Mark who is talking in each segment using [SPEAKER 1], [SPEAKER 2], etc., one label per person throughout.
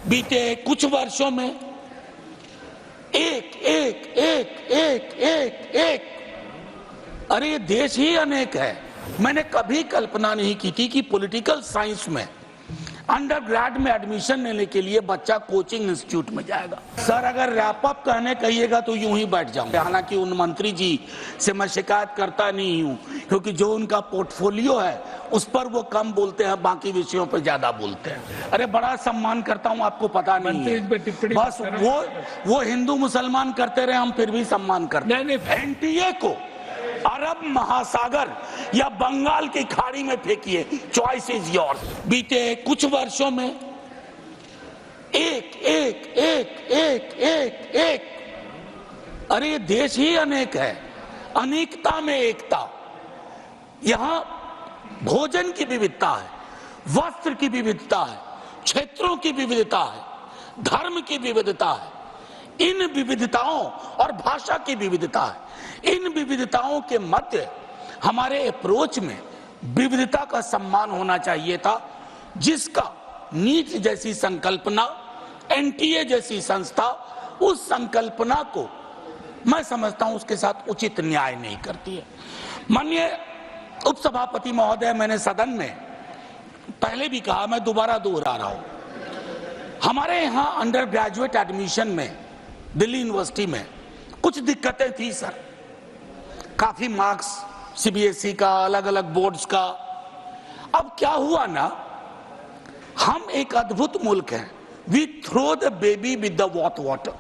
[SPEAKER 1] बीते कुछ वर्षों में एक एक एक एक एक एक अरे ये देश ही अनेक है। मैंने कभी कल्पना नहीं की थी कि पॉलिटिकल साइंस में अंडर ग्रेड में एडमिशन लेने के लिए बच्चा कोचिंग इंस्टीट्यूट में जाएगा। सर अगर रैप अप कहने कहिएगा तो यूं ही बैठ जाऊंगा। हालांकि उन मंत्री जी से मैं शिकायत करता नहीं हूं, क्योंकि जो उनका पोर्टफोलियो है उस पर वो कम बोलते हैं, बाकी विषयों पर ज्यादा बोलते हैं। अरे बड़ा सम्मान करता हूं, आपको पता नहीं है। बस वो हिंदू मुसलमान करते रहे, हम फिर भी सम्मान करते हैं। एनटीए को अरब महासागर या बंगाल की खाड़ी में फेंकिए, चॉइस इज योर्स। बीते कुछ वर्षों में एक एक एक एक एक एक अरे ये देश ही अनेक है, अनेकता में एकता। यहां भोजन की विविधता है, वस्त्र की विविधता है, क्षेत्रों की विविधता है, धर्म की विविधता है, इन विविधताओं और भाषा की विविधता है। इन विविधताओं के मध्य हमारे अप्रोच में विविधता का सम्मान होना चाहिए था, जिसका नीट जैसी संकल्पना, एनटीए जैसी संस्था उस संकल्पना को मैं समझता हूं उसके साथ उचित न्याय नहीं करती है। माननीय उपसभापति महोदय, मैंने सदन में पहले भी कहा, मैं दोबारा दोहरा रहा हूं, हमारे यहां अंडर ग्रेजुएट एडमिशन में दिल्ली यूनिवर्सिटी में कुछ दिक्कतें थी सर। काफी मार्क्स सीबीएसई का, अलग अलग बोर्ड्स का। अब क्या हुआ ना, हम एक अद्भुत मुल्क हैं, we throw the baby with the water.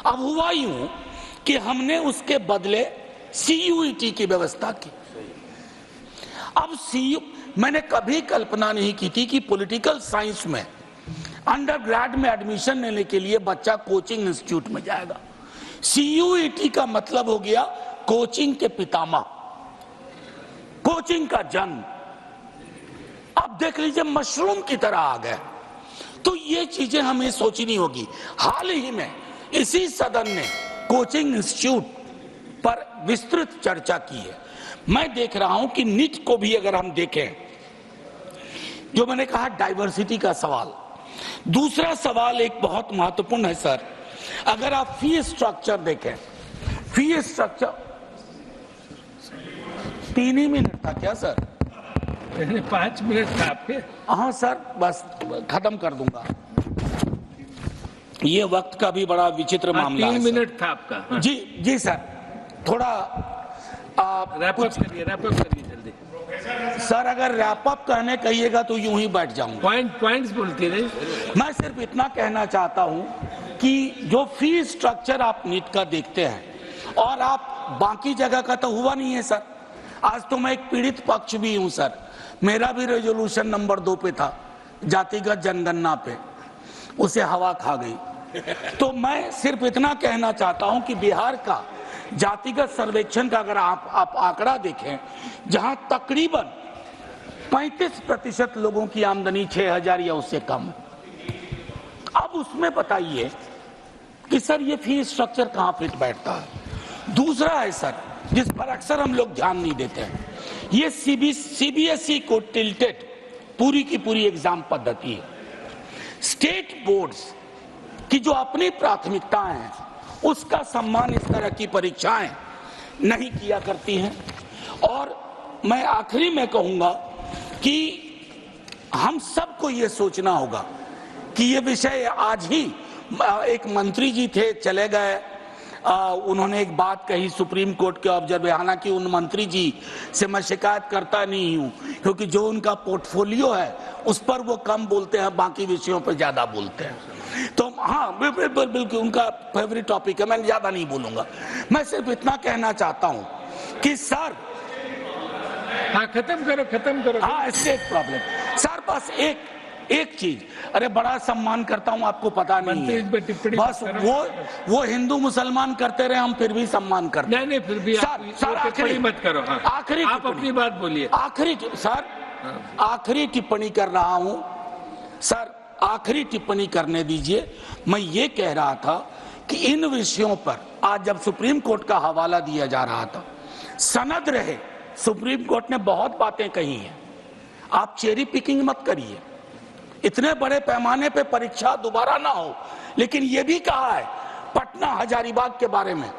[SPEAKER 1] अब हुआ यूं कि हमने उसके बदले सीयूईटी की व्यवस्था की। अब मैंने कभी कल्पना नहीं की थी कि पॉलिटिकल साइंस में अंडर ग्रेड में एडमिशन लेने के लिए बच्चा कोचिंग इंस्टीट्यूट में जाएगा। सीयूईटी का मतलब हो गया कोचिंग के पितामह, कोचिंग का जन्म। अब देख लीजिए मशरूम की तरह आ गए। तो ये चीजें हमें सोचनी होगी। हाल ही में इसी सदन ने कोचिंग इंस्टीट्यूट पर विस्तृत चर्चा की है। मैं देख रहा हूं कि नीट को भी अगर हम देखें, जो मैंने कहा डाइवर्सिटी का सवाल। दूसरा सवाल एक बहुत महत्वपूर्ण है सर, अगर आप फी स्ट्रक्चर देखें, फी स्ट्रक्चर 3 ही मिनट था क्या सर?
[SPEAKER 2] 5 मिनट था आपके?
[SPEAKER 1] हाँ सर, बस खत्म कर दूंगा। ये वक्त का भी बड़ा विचित्र मामला है।
[SPEAKER 2] 3 मिनट था आपका।
[SPEAKER 1] जी जी सर, थोड़ा
[SPEAKER 2] रैप अप करिए जल्दी।
[SPEAKER 1] सर अगर रैप अप कहने कहिएगा तो यूं ही बैठ जाऊंगा।
[SPEAKER 2] पॉइंट्स बोलते रहे।
[SPEAKER 1] मैं सिर्फ इतना कहना चाहता हूं कि जो फी स्ट्रक्चर आप नीट का देखते हैं और आप बाकी जगह का तो हुआ नहीं है सर। आज तो मैं एक पीड़ित पक्ष भी हूं सर, मेरा भी रेजोल्यूशन नंबर 2 पे था, जातिगत जनगणना पे, उसे हवा खा गई। तो मैं सिर्फ इतना कहना चाहता हूं कि बिहार का जातिगत सर्वेक्षण का अगर आप आंकड़ा देखें, जहां तकरीबन 35% लोगों की आमदनी 6,000 या उससे कम है। अब उसमें बताइए कि सर ये फी स्ट्रक्चर कहां फिट बैठता है। दूसरा है सर, जिस पर अक्सर हम लोग ध्यान नहीं देते हैं, ये सीबीएसई को टिल्टेड पूरी की पूरी एग्जाम पद्धति है। स्टेट बोर्ड्स की जो अपनी प्राथमिकताएं हैं उसका सम्मान इस तरह की परीक्षाएं नहीं किया करती हैं। और मैं आखिरी में कहूंगा कि हम सबको ये सोचना होगा कि ये विषय आज ही एक मंत्री जी थे, चले गए, उन्होंने एक बात कही सुप्रीम कोर्ट के ऑब्जर्वर। हालांकि उन मंत्री जी से मैं शिकायत करता नहीं हूं, क्योंकि जो उनका पोर्टफोलियो है उस पर वो कम बोलते हैं, बाकी विषयों पर ज्यादा बोलते हैं। तो हाँ बिल्कुल उनका फेवरेट टॉपिक है, मैं ज्यादा नहीं बोलूंगा। मैं सिर्फ इतना कहना चाहता हूं कि सर,
[SPEAKER 2] हाँ खत्म करो।
[SPEAKER 1] हाँ स्टेट प्रॉब्लम सर, बस एक चीज, अरे बड़ा सम्मान करता हूं, आपको पता नहीं है। बस वो हिंदू मुसलमान करते रहे, हम फिर भी सम्मान करते हैं।
[SPEAKER 2] नहीं फिर भी
[SPEAKER 1] सर
[SPEAKER 2] आखिरी मत करो। हाँ।
[SPEAKER 1] आखिरी
[SPEAKER 2] आप अपनी बात बोलिए।
[SPEAKER 1] आखिरी टिप्पणी कर रहा हूं सर, आखिरी टिप्पणी करने दीजिए। मैं ये कह रहा था कि इन विषयों पर आज जब सुप्रीम कोर्ट का हवाला दिया जा रहा था, सनद रहे, सुप्रीम कोर्ट ने बहुत बातें कही हैं, आप चेरी पिकिंग मत करिए। इतने बड़े पैमाने पे परीक्षा दोबारा ना हो। लेकिन यह भी कहा है, पटना हजारीबाग के बारे में,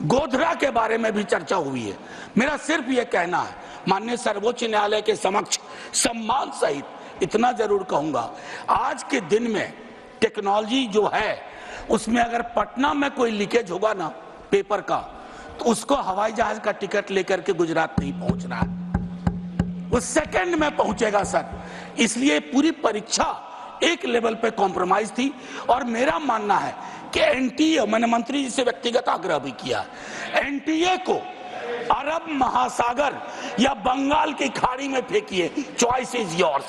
[SPEAKER 1] गोधरा के बारे में भी चर्चा हुई है। मेरा सिर्फ यह कहना है, माननीय सर्वोच्च न्यायालय के समक्ष सम्मान सहित इतना जरूर कहूंगा, आज के दिन में टेक्नोलॉजी जो है उसमें अगर पटना में कोई लीकेज होगा ना पेपर का, तो उसको हवाई जहाज का टिकट लेकर के गुजरात नहीं पहुंच रहा है, वो सेकंड में पहुंचेगा सर। इसलिए पूरी परीक्षा एक लेवल पे कॉम्प्रोमाइज थी। और मेरा मानना है कि एनटीए, मैंने मंत्री जी से व्यक्तिगत आग्रह भी किया, एनटीए को अरब महासागर या बंगाल की खाड़ी में फेंकिए, चॉइस इज योर्स।